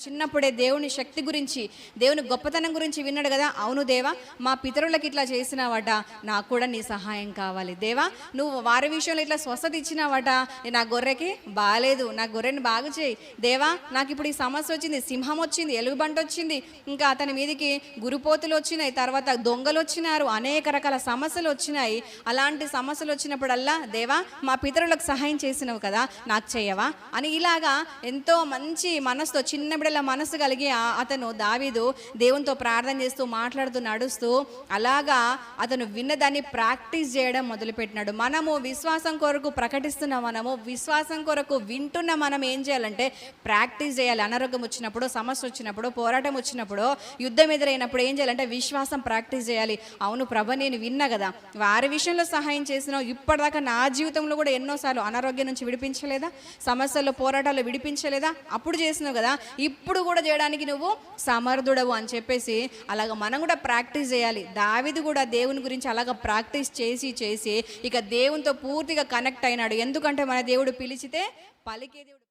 చిన్నప్పుడే దేవుని శక్తి గురించి, దేవుని గొప్పతనం గురించి విన్నాడు కదా. అవును దేవా, మా పితరులకు ఇట్లా చేసినావట, నాకు కూడా నీ సహాయం కావాలి దేవా. నువ్వు వారి విషయంలో ఇట్లా స్వస్థత ఇచ్చినావట, నా గొర్రెకి బాగాలేదు, నా గొర్రెని బాగు చేయి దేవా. నాకు ఇప్పుడు ఈ సమస్య వచ్చింది, సింహం వచ్చింది, ఎలుగుబంటి వచ్చింది, ఇంకా అతని మీదకి గురుపోతులు వచ్చినాయి, తర్వాత దొంగలు వచ్చినారు, అనేక రకాల సమస్యలు వచ్చినాయి. అలాంటి సమస్యలు వచ్చినప్పుడల్లా దేవా, మా పితరులకు సహాయం చేసినావు కదా, నాకు చేయవా అని ఇలాగా ఎంతో మంచి మనసుతో, చిన్న బిడ్డల మనసు కలిగి అతను దావీదు దేవునితో ప్రార్థన చేస్తూ మాట్లాడుతూ నడుస్తూ అలాగా అతను విన్నదాన్ని ప్రాక్టీస్ చేయడం మొదలుపెట్టినాడు. మనము విశ్వాసం కొరకు ప్రకటిస్తున్న, మనము విశ్వాసం కొరకు వింటున్న మనం ఏం చేయాలంటే ప్రాక్టీస్ చేయాలి. అనారోగ్యం వచ్చినప్పుడు, సమస్య వచ్చినప్పుడు, పోరాటం వచ్చినప్పుడు, యుద్ధం ఎదురైనప్పుడు ఏం చేయాలంటే విశ్వాసం ప్రాక్టీస్ చేయాలి. అవును ప్రభ, నేను విన్నా కదా, వారి విషయంలో సహాయం చేసినావు, ఇప్పటిదాకా నా జీవితంలో కూడా ఎన్నోసార్లు అనారోగ్యం నుంచి విడిపించలేదా, సమస్యల్లో పోరాటాలు విడిపించలేదా, అప్పుడు చేసినావు కదా, ఇప్పుడు కూడా చేయడానికి నువ్వు సమర్థుడవు అని చెప్పేసి అలాగ మనం కూడా ప్రాక్టీస్ చేయాలి. దావీదు కూడా దేవుని గురించి అలాగ ప్రాక్టీస్ చేసి చేసి ఇక దేవునితో పూర్తిగా కనెక్ట్ అయినాడు. ఎందుకంటే మన దేవుడు పిలిచితే పలికే దేవుడు.